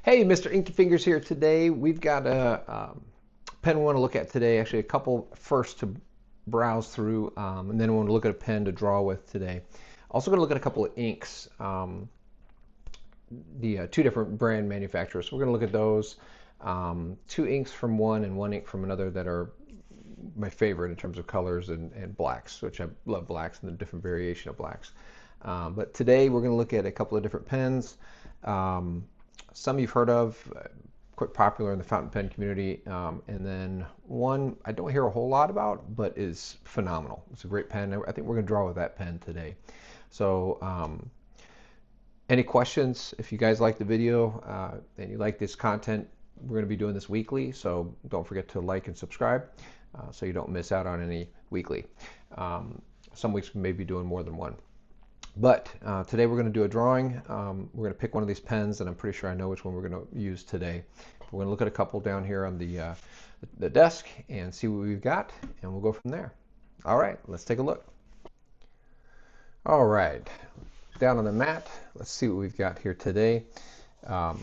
Hey, Mr. Inky Fingers here. Today we've got a pen we want to look at today. Actually, a couple first to browse through, and then we want to look at a pen to draw with today. Also going to look at a couple of inks, the two different brand manufacturers. So we're going to look at those. Two inks from one and one ink from another that are my favorite in terms of colors and blacks, which I love blacks and the different variation of blacks. But today we're going to look at a couple of different pens. Some you've heard of, quite popular in the fountain pen community, and then one I don't hear a whole lot about, but is phenomenal. It's a great pen. I think we're going to draw with that pen today. So any questions? If you guys like the video and you like this content, we're going to be doing this weekly, so don't forget to like and subscribe so you don't miss out on any weekly. Some weeks we may be doing more than one. But today we're going to do a drawing. We're going to pick one of these pens, and I'm pretty sure I know which one we're going to use today. We're going to look at a couple down here on the desk and see what we've got, and we'll go from there. All right, let's take a look. All right, down on the mat, let's see what we've got here today. A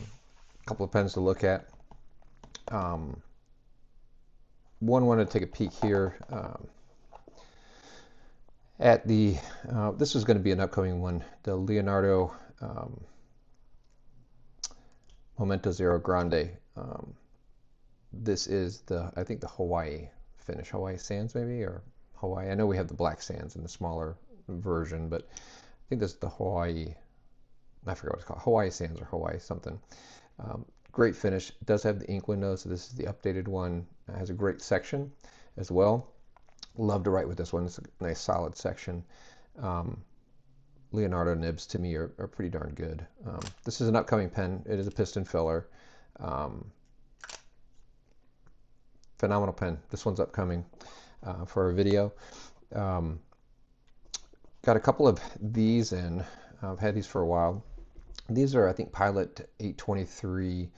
couple of pens to look at. One wanted to take a peek here. At the this is going to be an upcoming one, the Leonardo Momento Zero Grande. This is I think the Hawaii finish, Hawaii Sands maybe, or Hawaii. I know we have the black sands in the smaller version, but I think this is the Hawaii. I forget what it's called, Hawaii Sands or Hawaii something. Great finish. It does have the ink window, so this is the updated one. It has a great section as well. Love to write with this one. It's a nice solid section. Leonardo nibs to me are pretty darn good. This is an upcoming pen. It is a piston filler. Phenomenal pen. This one's upcoming for a video. Got a couple of these in. I've had these for a while. These are, I think, Pilot 823.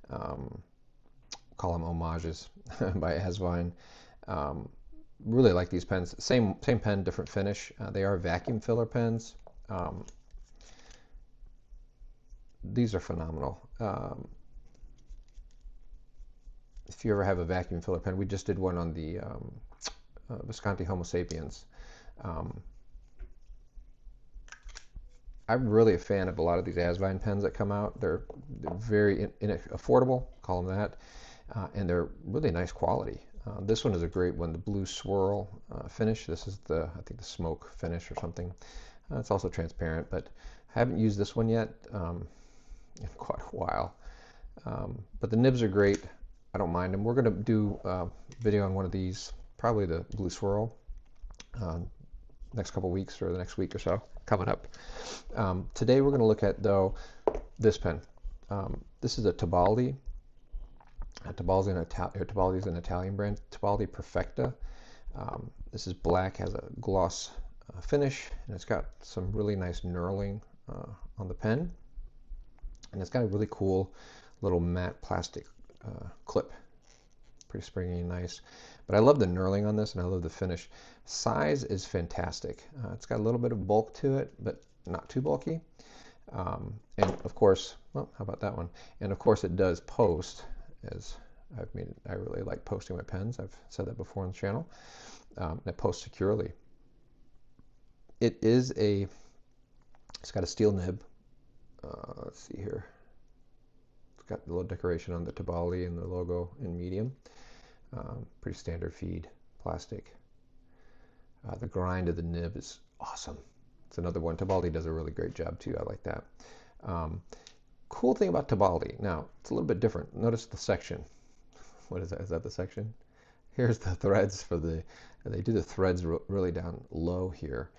Call them homages by Asvine. Really like these pens. Same pen, different finish. They are vacuum filler pens. These are phenomenal. If you ever have a vacuum filler pen, we just did one on the Visconti Homo sapiens. I'm really a fan of a lot of these Asvine pens that come out. They're very affordable, call them that, and they're really nice quality. This one is a great one, the blue swirl finish. This is I think the smoke finish or something. It's also transparent, but I haven't used this one yet in quite a while. But the nibs are great. I don't mind them. We're going to do a video on one of these, probably the blue swirl, next couple weeks or the next week or so coming up. Today we're going to look at, though, this pen. This is a Tibaldi. Tibaldi is an Italian brand, Tibaldi Perfecta. This is black, has a gloss finish, and it's got some really nice knurling on the pen. And it's got a really cool little matte plastic clip. Pretty springy and nice. But I love the knurling on this, and I love the finish. Size is fantastic. It's got a little bit of bulk to it, but not too bulky. And of course, well, how about that one? And of course it does post, as I've made it. I really like posting my pens. I've said that before on the channel. It posts securely. It's got a steel nib. Let's see here. It's got the little decoration on the Tibaldi and the logo in medium. Pretty standard feed plastic. The grind of the nib is awesome. It's another one. Tibaldi does a really great job too. I like that. Cool thing about Tibaldi, now it's a little bit different. Notice the section. What is that? Is that the section? Here's the threads for they do the threads really down low here.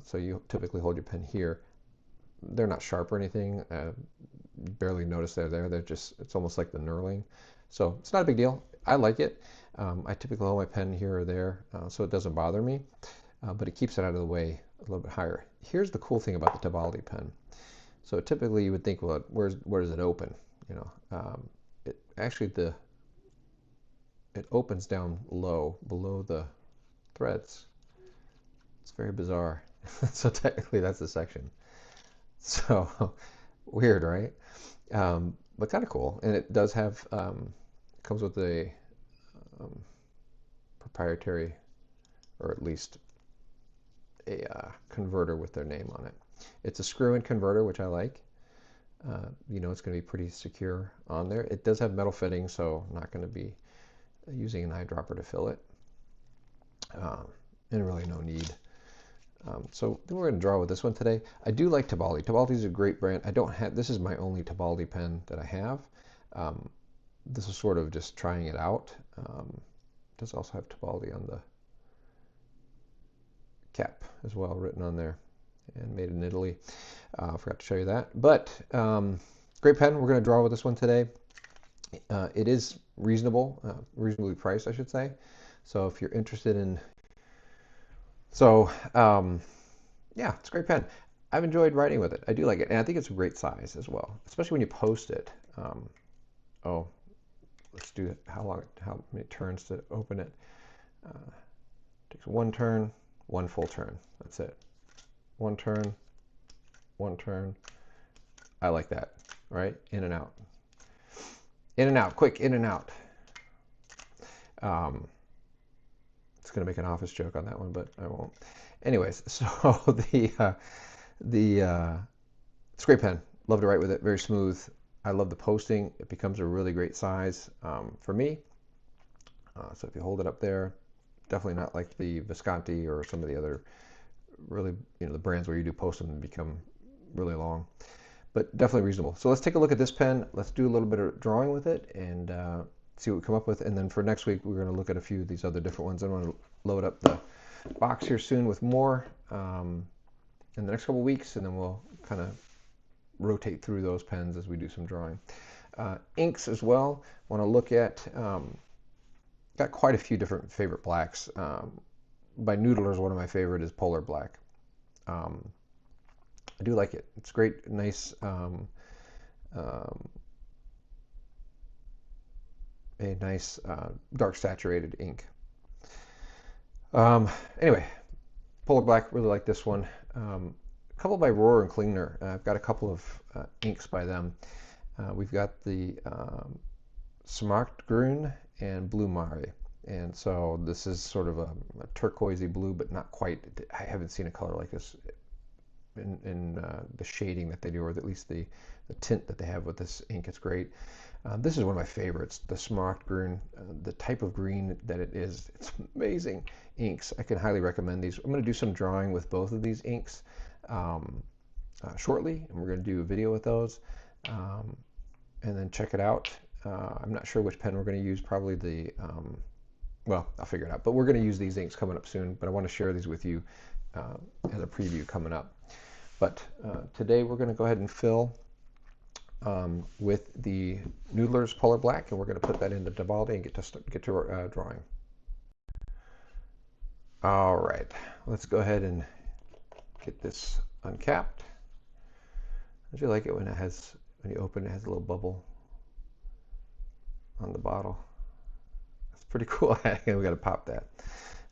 So you typically hold your pen here. They're not sharp or anything. Barely notice they're there. They're just, it's almost like the knurling. So it's not a big deal. I like it. I typically hold my pen here or there, so it doesn't bother me, but it keeps it out of the way a little bit higher. Here's the cool thing about the Tibaldi pen. So typically you would think, well, where does it open? You know, it actually it opens down low below the threads. It's very bizarre. So technically that's the section. So weird, right? but kind of cool. And it does have, comes with a proprietary, or at least a converter with their name on it. It's a screw-in converter, which I like. You know, it's going to be pretty secure on there. It does have metal fittings, so I'm not going to be using an eyedropper to fill it. And really no need. So we're going to draw with this one today. I do like Tibaldi. Tibaldi is a great brand. I don't have, this is my only Tibaldi pen that I have. This is sort of just trying it out. It does also have Tibaldi on the cap as well, written on there, and made in Italy. I forgot to show you that. But great pen. We're going to draw with this one today. It is reasonable, reasonably priced, I should say. So if you're interested in, yeah, it's a great pen. I've enjoyed writing with it. I do like it, and I think it's a great size as well, especially when you post it. Oh, let's do it. How many turns to open it? Takes one turn, one full turn. That's it. One turn, one turn. I like that. Right? In and out. In and out. Quick, in and out. It's going to make an office joke on that one, but I won't. Anyways, so it's a great pen. Love to write with it. Very smooth. I love the posting. It becomes a really great size for me. So if you hold it up there, definitely not like the Visconti or some of the other really, the brands where you do post them and become really long, but definitely reasonable. So let's take a look at this pen. Let's do a little bit of drawing with it and see what we come up with. And then for next week, we're going to look at a few of these other different ones. I'm going to load up the box here soon with more in the next couple weeks, and then we'll kind of rotate through those pens as we do some drawing. Inks as well. Want to look at, got quite a few different favorite blacks. By Noodlers, one of my favorite is Polar Black. I do like it. It's great, nice, a nice dark saturated ink. Anyway, Polar Black, really like this one. A couple by Rohrer and Klingner. I've got a couple of inks by them. We've got the Smaragdgrün and Blue Mare. And so this is sort of a turquoisey blue, but not quite. I haven't seen a color like this in the shading that they do, or at least the tint that they have with this ink. It's great. This is one of my favorites, the Smaragdgrün. The type of green that it is, it's amazing inks. I can highly recommend these. I'm going to do some drawing with both of these inks shortly, and we're going to do a video with those, and then check it out. I'm not sure which pen we're going to use, probably the well, I'll figure it out. But we're going to use these inks coming up soon, but I want to share these with you as a preview coming up. But today we're going to go ahead and fill with the Noodlers Polar Black, and we're going to put that into Tibaldi and get to drawing. All right, let's go ahead and get this uncapped. I do like it when when you open it, it has a little bubble on the bottle. Pretty cool. We got to pop that.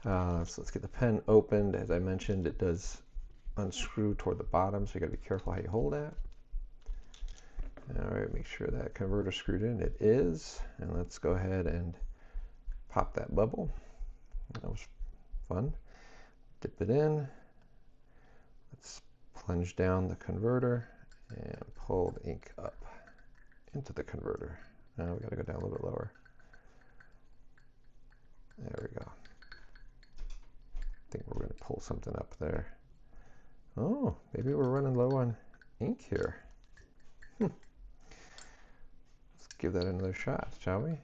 So let's get the pen opened. As I mentioned, it does unscrew toward the bottom, so you got to be careful how you hold that. All right, make sure that converter screwed in. It is, and let's go ahead and pop that bubble. That was fun. Dip it in. Let's plunge down the converter and pull the ink up into the converter. Now we got to go down a little bit lower. There we go. I think we're going to pull something up there. Oh, maybe we're running low on ink here. Let's give that another shot, shall we?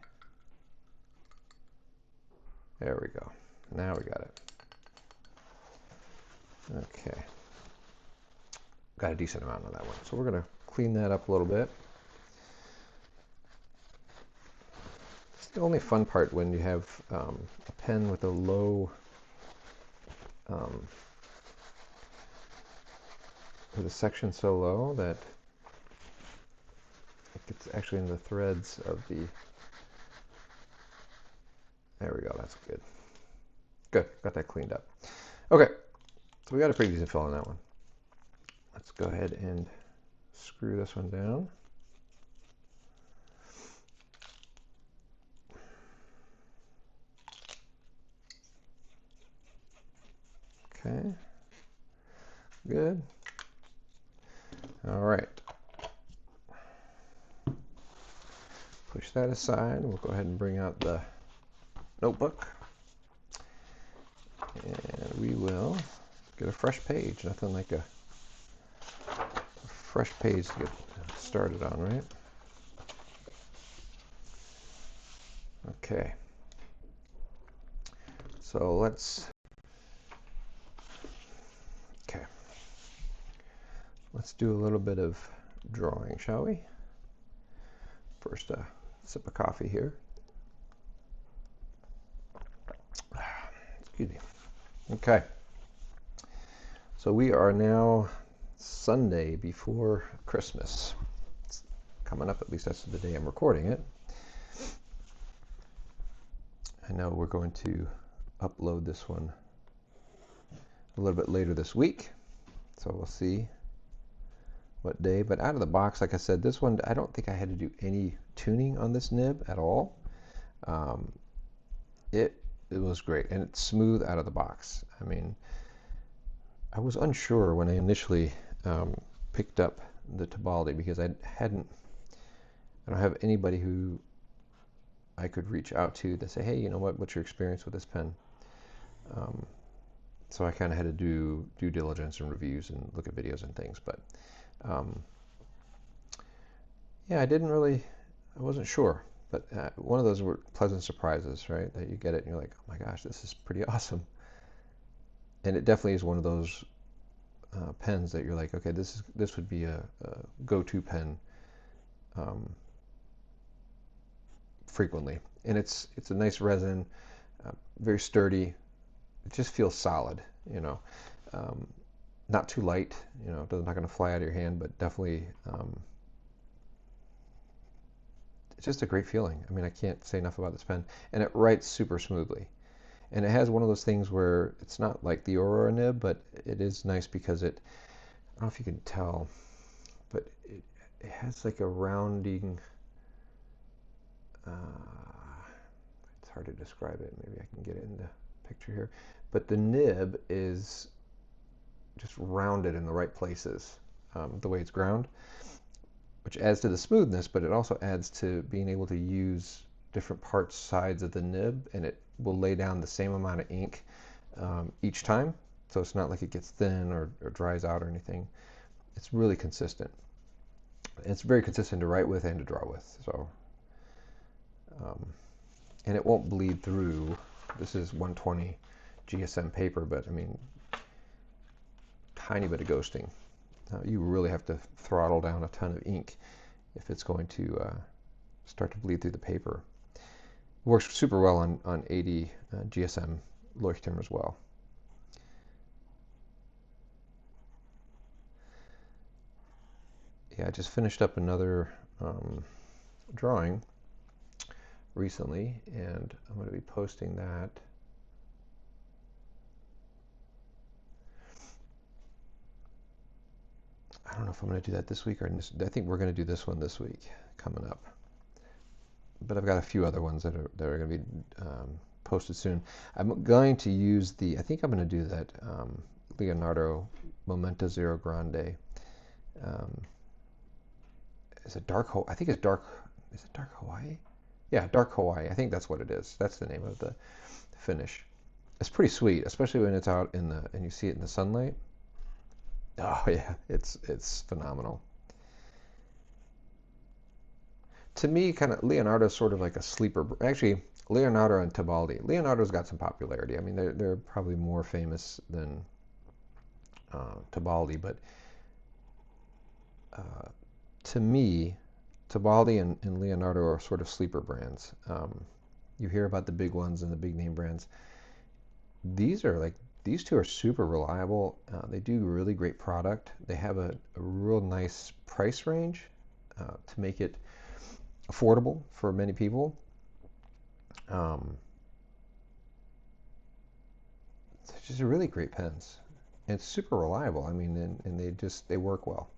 There we go. Now we got it. Okay. Got a decent amount on that one. So we're going to clean that up a little bit. The only fun part when you have a pen with a low, with a section so low that it gets actually in the threads of the, there we go, that's good. Good, got that cleaned up. Okay, so we got a pretty decent fill on that one. Let's go ahead and screw this one down. Okay, good. All right. Push that aside. We'll go ahead and bring out the notebook. And we will get a fresh page. Nothing like a fresh page to get started on, right? Okay. So let's do a little bit of drawing, shall we? First, a sip of coffee here. Excuse me. Okay. So we are now Sunday before Christmas. It's coming up, at least that's the day I'm recording it. I know we're going to upload this one a little bit later this week, so we'll see what day. But out of the box, like I said, this one, I don't think I had to do any tuning on this nib at all. It was great, and it's smooth out of the box. I mean, I was unsure when I initially picked up the Tibaldi because I don't have anybody who I could reach out to say, hey, you know what's your experience with this pen? So I kind of had to do due diligence and reviews and look at videos and things. But yeah, I wasn't sure. But one of those were pleasant surprises, right? That you get it and you're like, oh my gosh, this is pretty awesome. And it definitely is one of those pens that you're like, okay, this would be a go-to pen frequently. And it's a nice resin, very sturdy. It just feels solid, you know. Not too light, you know, it's not going to fly out of your hand, but definitely it's just a great feeling. I mean, I can't say enough about this pen. And it writes super smoothly. And it has one of those things where it's not like the Aurora nib, but it is nice because I don't know if you can tell, but it has like a rounding, it's hard to describe it. Maybe I can get it in the picture here. But the nib is just rounded in the right places, the way it's ground, which adds to the smoothness, but it also adds to being able to use different sides of the nib, and it will lay down the same amount of ink each time. So it's not like it gets thin or dries out or anything. It's really consistent. It's very consistent to write with and to draw with. So, and it won't bleed through. This is 120 GSM paper, but I mean, tiny bit of ghosting. You really have to throttle down a ton of ink if it's going to start to bleed through the paper. Works super well on 80 GSM Leuchtturm as well. Yeah, I just finished up another drawing recently, and I'm going to be posting that. I don't know if I'm going to do that this week or I think we're going to do this one this week coming up. But I've got a few other ones that are going to be posted soon. I'm going to use I think I'm going to do that Leonardo Momenta Zero Grande. Is it dark? I think it's dark. Is it dark Hawaii? Yeah, dark Hawaii. I think that's what it is. That's the name of the finish. It's pretty sweet, especially when it's out and you see it in the sunlight. Oh yeah, it's phenomenal. To me, kind of Leonardo's sort of like a sleeper. Actually, Leonardo and Tibaldi. Leonardo's got some popularity. I mean, they're probably more famous than Tibaldi, but to me, Tibaldi and Leonardo are sort of sleeper brands. You hear about the big ones and the big name brands. These two are super reliable. They do really great product. They have a real nice price range to make it affordable for many people. They're just really great pens. And it's super reliable. I mean, and they work well.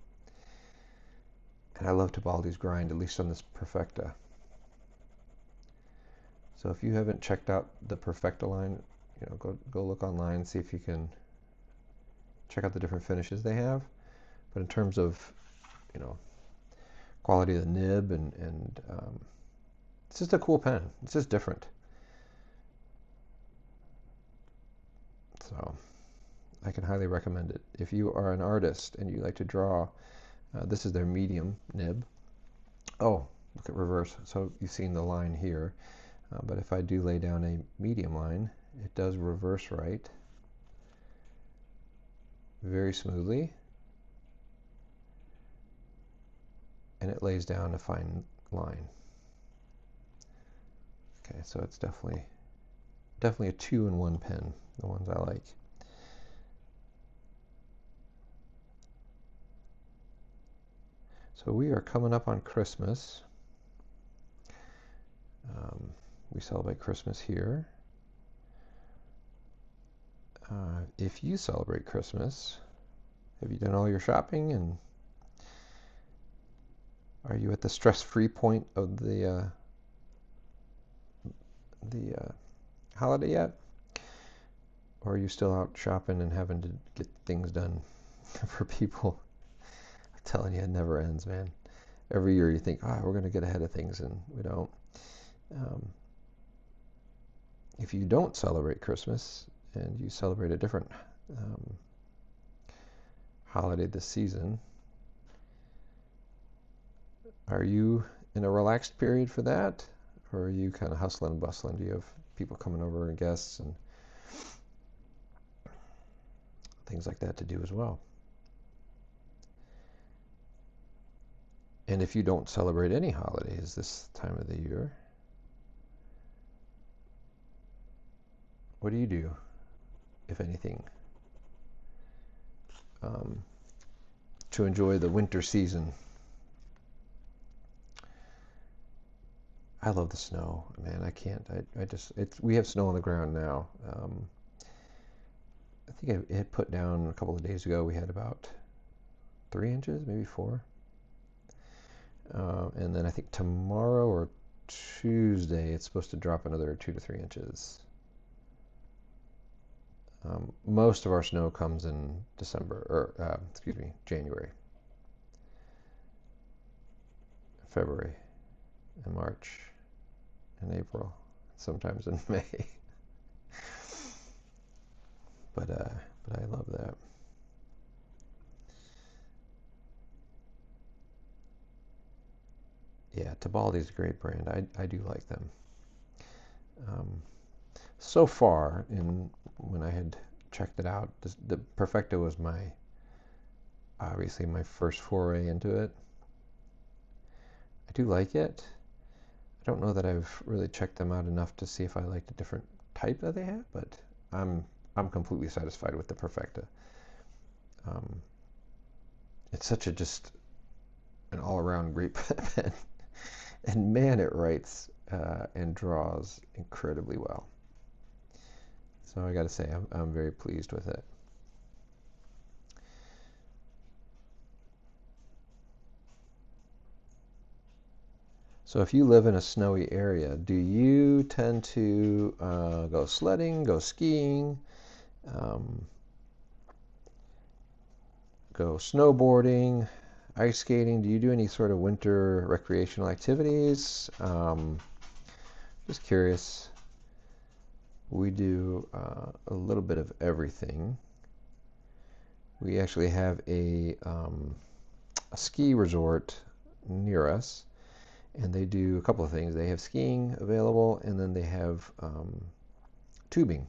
And I love Tibaldi's grind, at least on this Perfecta. So if you haven't checked out the Perfecta line, you know, go look online, see if you can check out the different finishes they have. But in terms of, you know, quality of the nib and it's just a cool pen. It's just different. So I can highly recommend it. If you are an artist and you like to draw, this is their medium nib. Oh, look at reverse. So you've seen the line here. But if I do lay down a medium line, it does reverse right very smoothly. And it lays down a fine line. Okay, so it's definitely a 2-in-1 pen, the ones I like. So we are coming up on Christmas. We celebrate Christmas here. If you celebrate Christmas, have you done all your shopping, and are you at the stress-free point of the holiday yet? Or are you still out shopping and having to get things done for people? I'm telling you, it never ends, man. Every year you think, we're going to get ahead of things, and we don't. If you don't celebrate Christmas and you celebrate a different holiday this season, are you in a relaxed period for that? Or are you kind of hustling and bustling? Do you have people coming over and guests and things like that to do as well? And if you don't celebrate any holidays this time of the year, what do you do, if anything, to enjoy the winter season? I love the snow, man. I can't. We have snow on the ground now. I think it put down a couple of days ago. We had about 3 inches, maybe 4. And then I think tomorrow or Tuesday, it's supposed to drop another 2 to 3 inches. Most of our snow comes in January, February, and March, and April, sometimes in May. But I love that. Yeah, Tibaldi's a great brand. I do like them. So far, when I had checked it out, the Perfecta was obviously my first foray into it. I do like it. I don't know that I've really checked them out enough to see if I like the different type that they have, but I'm completely satisfied with the Perfecta. It's such just an all-around great pen, and man, it writes and draws incredibly well. So I got to say, I'm very pleased with it. So if you live in a snowy area, do you tend to go sledding, go skiing, go snowboarding, ice skating? Do you do any sort of winter recreational activities? Just curious. We do a little bit of everything. We actually have a ski resort near us, and they do a couple of things. They have skiing available, and then they have tubing.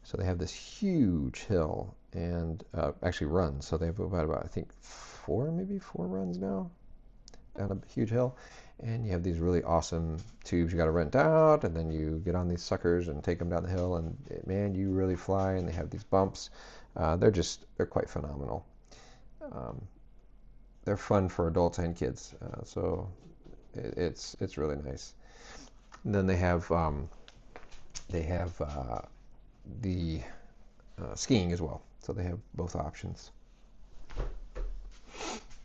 So they have this huge hill, and actually runs. So they have about I think 4 runs now down a huge hill. And you have these really awesome tubes you got to rent out, and then you get on these suckers and take them down the hill, and man, you really fly. And they have these bumps. They're quite phenomenal. They're fun for adults and kids, so it's really nice. And then they have the skiing as well, so they have both options.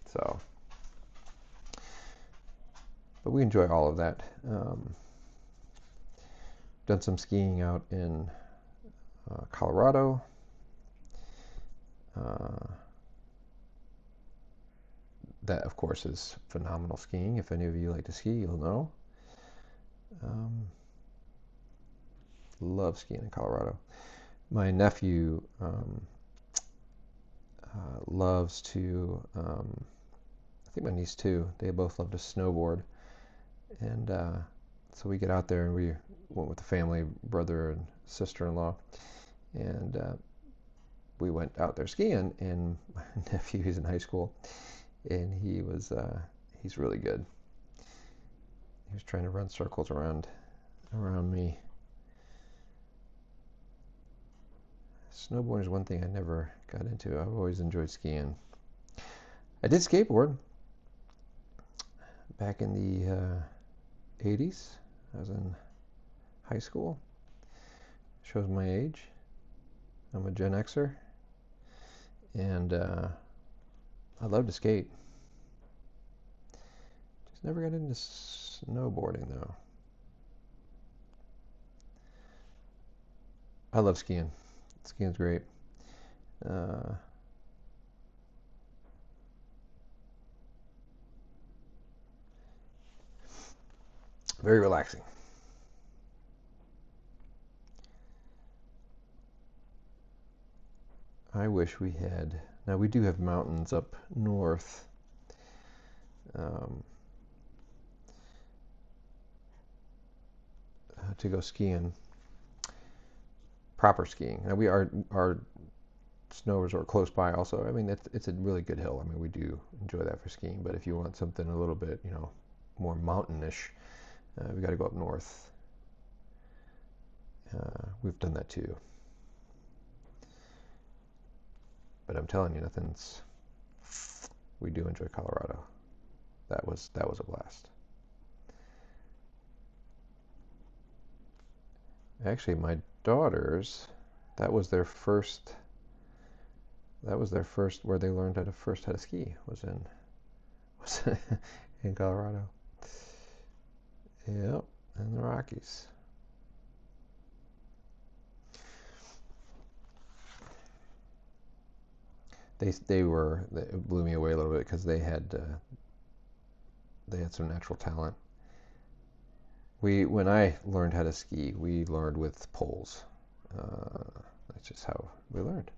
So. But we enjoy all of that. Done some skiing out in Colorado. that, of course, is phenomenal skiing. If any of you like to ski, you'll know. Um, love skiing in Colorado. My nephew loves to, I think my niece too, they both love to snowboard. And so we get out there and we went with the family, brother and sister-in-law. And we went out there skiing, and my nephew, he's in high school, and he's really good. He was trying to run circles around me. Snowboarding is one thing I never got into. I've always enjoyed skiing. I did skateboard back in the 80s. I was in high school. Shows my age. I'm a Gen Xer. And I love to skate. Just never got into snowboarding, though. I love skiing. Skiing's great. Very relaxing. I wish we had. Now we do have mountains up north. To go skiing, proper skiing. Now our snow resort close by also. I mean, it's a really good hill. I mean, we do enjoy that for skiing. But if you want something a little bit, more mountainish, we got to go up north. We've done that too. But I'm telling you, we do enjoy Colorado. That was a blast. Actually, my daughters, that was their first where they learned how to ski was in Colorado. Yep, in the Rockies. It blew me away a little bit because they had some natural talent. When I learned how to ski, we learned with poles. That's just how we learned.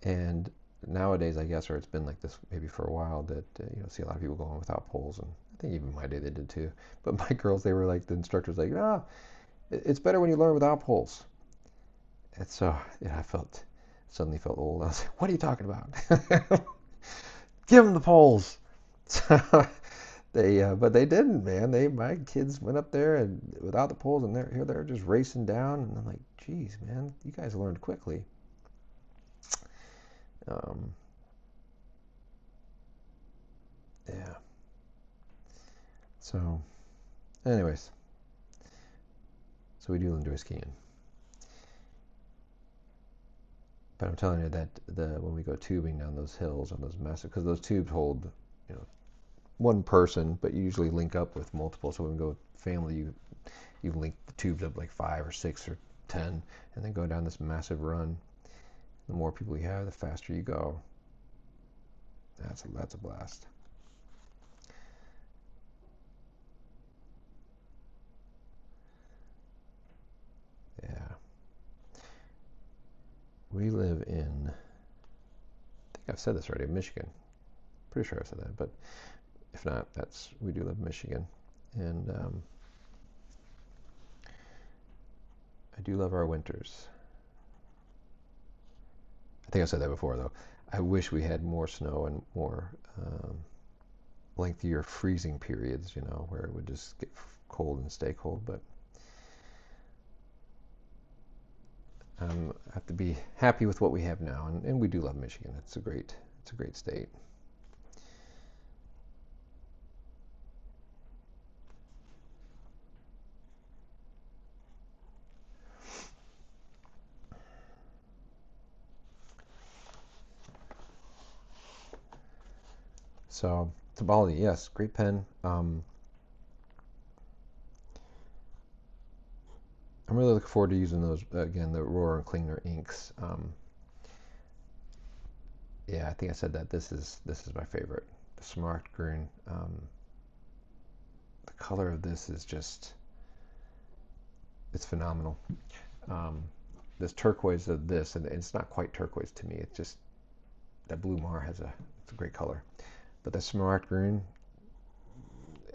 And nowadays, I guess, or it's been like this maybe for a while, that see a lot of people going without poles, and I think even my day they did too. But my girls, they were like, the instructor's like, it's better when you learn without poles. And so I suddenly felt old. I was like, what are you talking about? Give them the poles. So but they didn't, man. My kids went up there and without the poles, and they're just racing down, and I'm like, geez, man, you guys learned quickly. Yeah. So, anyways, so we do enjoy skiing. But I'm telling you that when we go tubing down those hills on those massive, because those tubes hold, one person, but you usually link up with multiple. So when we go with family, you link the tubes up like 5 or 6 or 10, and then go down this massive run. The more people you have, the faster you go. That's a blast. Yeah. We live in, I think I've said this already, Michigan. Pretty sure I said that, but if not, we do live in Michigan. And I do love our winters. I think I said that before, though. I wish we had more snow and more lengthier freezing periods, where it would just get cold and stay cold. But I have to be happy with what we have now, and we do love Michigan. It's a great state. So Tibaldi, yes, great pen. I'm really looking forward to using those again, the Roar and Cleaner inks. Yeah, I think I said that this is my favorite, the Smart Green. The color of this is just, it's phenomenal. Um, this turquoise of this, and it's not quite turquoise to me. It's just that Blue Mar it's a great color. But the Smart Green,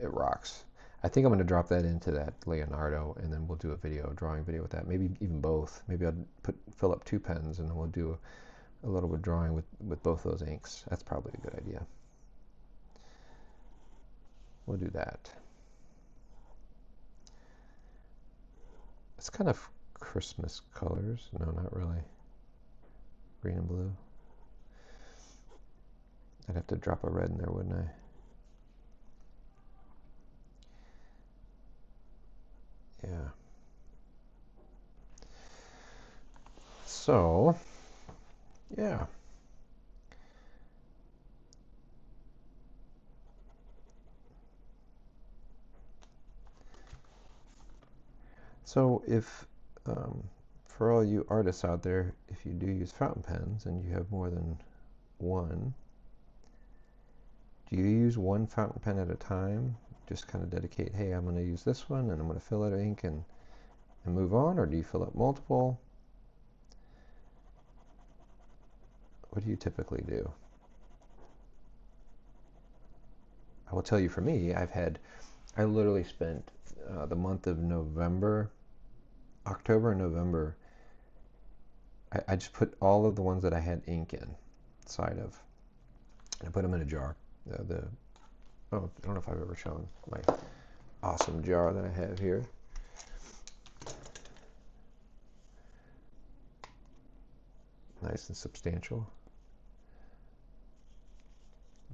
it rocks. I think I'm going to drop that into that Leonardo, and then we'll do a drawing video with that. Maybe even both. Maybe I'll fill up 2 pens, and then we'll do a little bit of drawing with both those inks. That's probably a good idea. We'll do that. It's kind of Christmas colors. No, not really. Green and blue. I'd have to drop a red in there, wouldn't I? Yeah. So, yeah. So if, for all you artists out there, if you do use fountain pens and you have more than one, do you use one fountain pen at a time? Just kind of dedicate, hey, I'm going to use this one and I'm going to fill it with ink and move on? Or do you fill up multiple? What do you typically do? I will tell you, for me, I literally spent the month of November, October and November, I just put all of the ones that I had ink inside of, and I put them in a jar. Oh, I don't know if I've ever shown my awesome jar that I have here. Nice and substantial.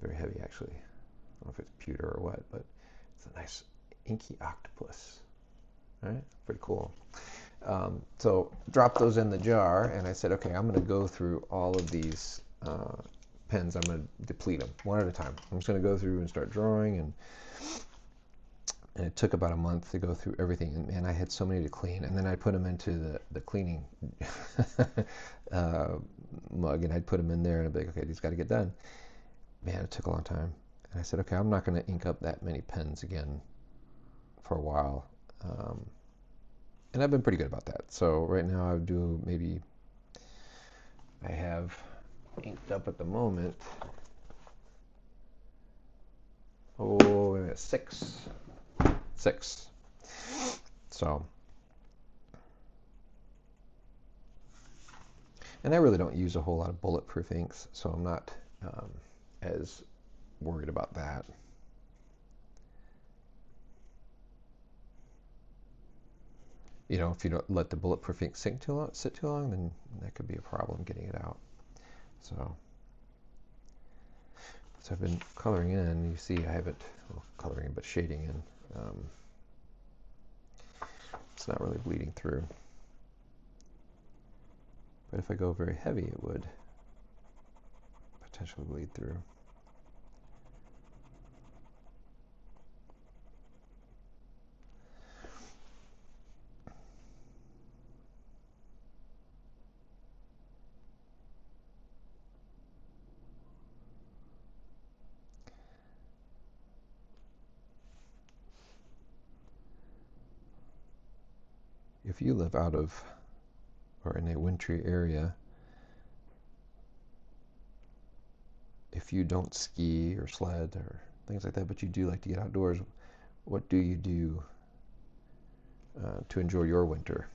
Very heavy, actually. I don't know if it's pewter or what, but it's a nice inky octopus. All right, pretty cool. So drop those in the jar, and I said, okay, I'm going to go through all of these pens. I'm going to deplete them one at a time. I'm just going to go through and start drawing, and it took about a month to go through everything. And man, I had so many to clean, and then I put them into the cleaning mug, and I'd put them in there, and I'd be like, okay, these got to get done. Man, it took a long time. And I said, okay, I'm not going to ink up that many pens again for a while. And I've been pretty good about that. So right now I have inked up at the moment, wait a minute, 6. So, and I really don't use a whole lot of bulletproof inks, so I'm not as worried about that. You know, if you don't let the bulletproof ink sit too long, then that could be a problem getting it out. So I've been coloring in. You see, I haven't coloring in, but shading in. It's not really bleeding through. But if I go very heavy, it would potentially bleed through. If you live out of or in a wintry area, if you don't ski or sled or things like that, but you do like to get outdoors, what do you do to enjoy your winter?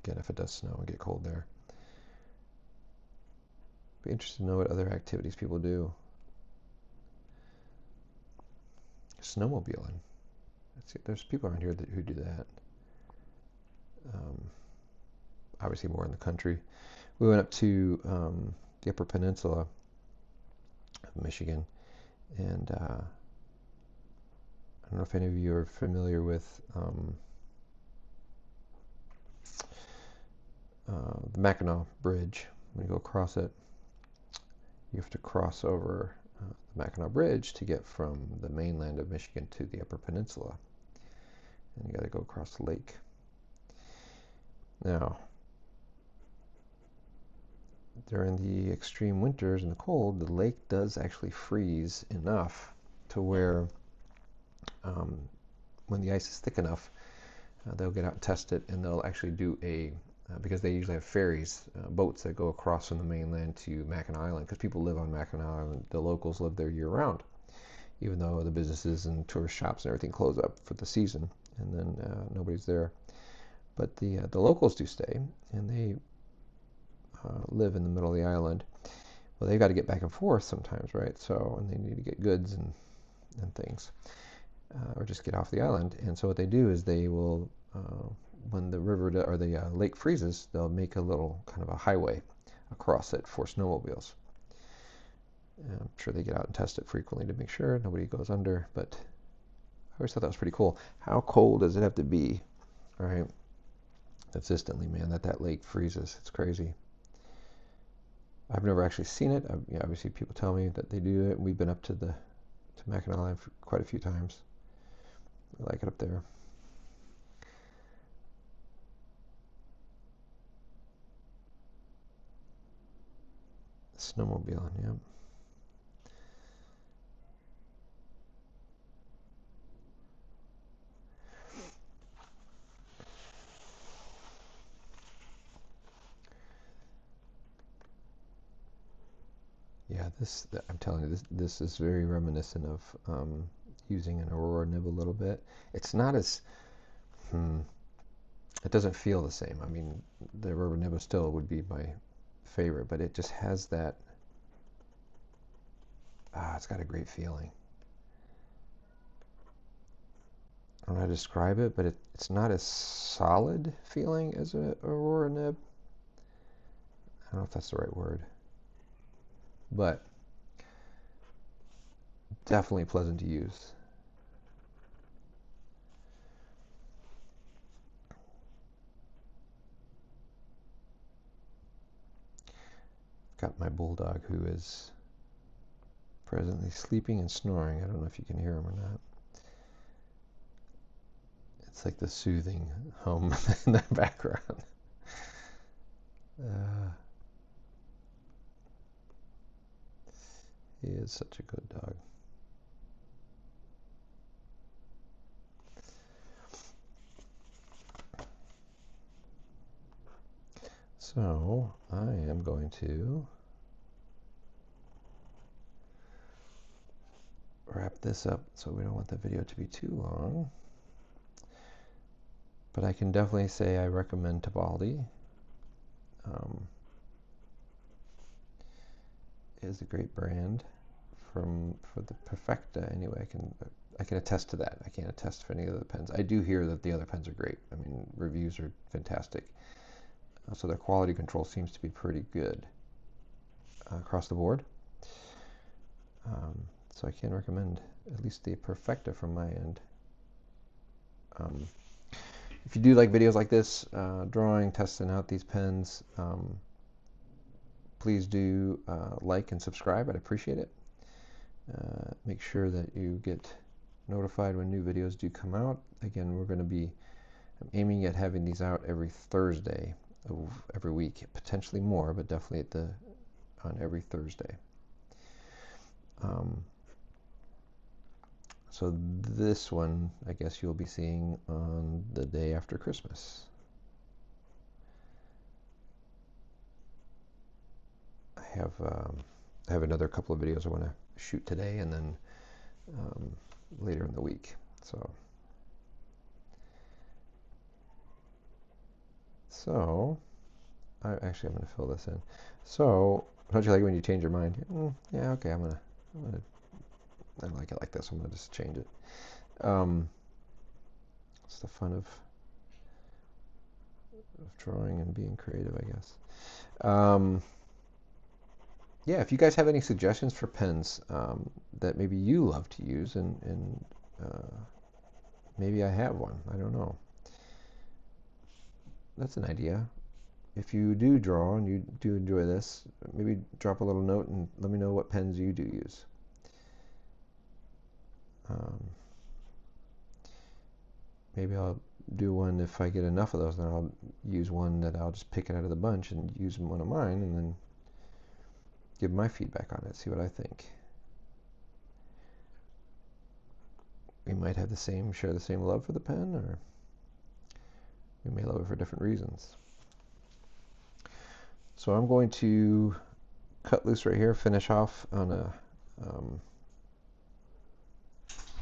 Again, if it does snow and get cold there. Be interested to know what other activities people do. Snowmobiling. There's people around here who do that. Obviously more in the country. We went up to the Upper Peninsula of Michigan, and I don't know if any of you are familiar with the Mackinac Bridge. When you go across it, you have to cross over the Mackinac Bridge to get from the mainland of Michigan to the Upper Peninsula. And you got to go across the lake. Now, during the extreme winters and the cold, the lake does actually freeze enough to where um, when the ice is thick enough, they'll get out and test it, and they'll actually do because they usually have ferries, boats that go across from the mainland to Mackinac Island, because people live on Mackinac Island. The locals live there year round, even though the businesses and tourist shops and everything close up for the season, and then nobody's there. But the locals do stay, and they live in the middle of the island. Well, they've got to get back and forth sometimes, right? So, and they need to get goods and things, or just get off the island. And so what they do is they will, when the river or the lake freezes, they'll make a little kind of a highway across it for snowmobiles. And I'm sure they get out and test it frequently to make sure nobody goes under, but I always thought that was pretty cool. How cold does it have to be, right? Consistently, man, that lake freezes. It's crazy. I've never actually seen it. Yeah, obviously people tell me that they do it. We've been up to Mackinac Island quite a few times. I like it up there. Snowmobiling, yeah. Yeah, I'm telling you, this is very reminiscent of using an Aurora nib a little bit. It's not as, it doesn't feel the same. I mean, the rubber nib still would be my favorite, but it just has that, it's got a great feeling. I don't know how to describe it, but it's not as solid feeling as a Aurora nib. I don't know if that's the right word, but definitely pleasant to use. Got my bulldog who is presently sleeping and snoring. I don't know if you can hear him or not. It's like the soothing hum in the background. He is such a good dog. So I am going to wrap this up, so we don't want the video to be too long. But I can definitely say I recommend Tibaldi. It is a great brand for the Perfecta. Anyway, I can attest to that. I can't attest for any of the pens. I do hear that the other pens are great. I mean, reviews are fantastic. So their quality control seems to be pretty good across the board. So I can recommend at least the Perfecta from my end. If you do like videos like this, drawing, testing out these pens, please do like and subscribe. I'd appreciate it. Make sure that you get notified when new videos do come out. Again, we're going to be aiming at having these out every Thursday of every week, potentially more, but definitely on every Thursday. So this one, I guess you'll be seeing on the day after Christmas. I have another couple of videos I want to shoot today, and then later in the week. So I'm going to fill this in. So don't you like when you change your mind? Yeah, okay, I like it like this. I'm gonna just change it. It's the fun of drawing and being creative, I guess. Yeah, if you guys have any suggestions for pens that maybe you love to use, and maybe I have one, I don't know. That's an idea. If you do draw and you do enjoy this, maybe drop a little note and let me know what pens you do use. Maybe I'll do one if I get enough of those, then I'll use one that I'll just pick it out of the bunch and use one of mine, and then give my feedback on it, see what I think. We might have share the same love for the pen, or we may love it for different reasons. So I'm going to cut loose right here, finish off on a,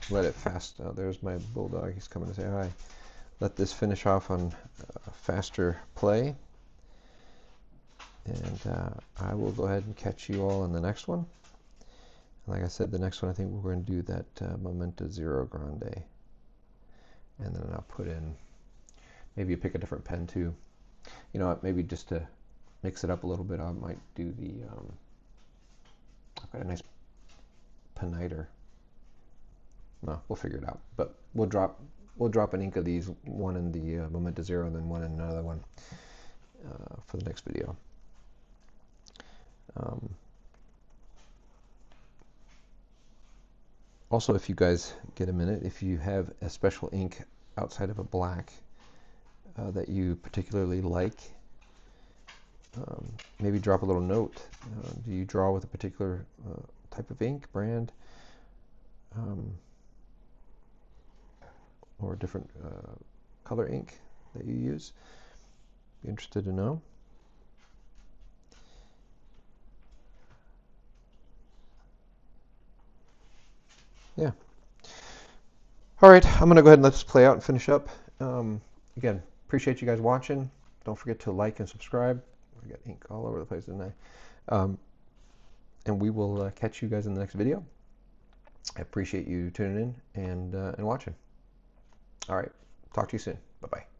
let it fast, there's my bulldog, he's coming to say hi. Let this finish off on faster play, and I will go ahead and catch you all in the next one. And like I said, the next one I think we're going to do that Momenta Zero Grande, and then I'll put in, maybe pick a different pen too. You know what, maybe just to mix it up a little bit, I might do the, I've got a nice peniter. No, we'll figure it out. But we'll drop an ink of these, one in the Momenta Zero and then one in another one for the next video. Also, if you guys get a minute, if you have a special ink outside of a black that you particularly like, maybe drop a little note. Do you draw with a particular type of ink, brand, or a different color ink that you use? Be interested to know. Yeah. All right, I'm going to go ahead and let this play out and finish up. Again, appreciate you guys watching. Don't forget to like and subscribe. I got ink all over the place, didn't I? And we will catch you guys in the next video. I appreciate you tuning in and watching. All right, talk to you soon. Bye-bye.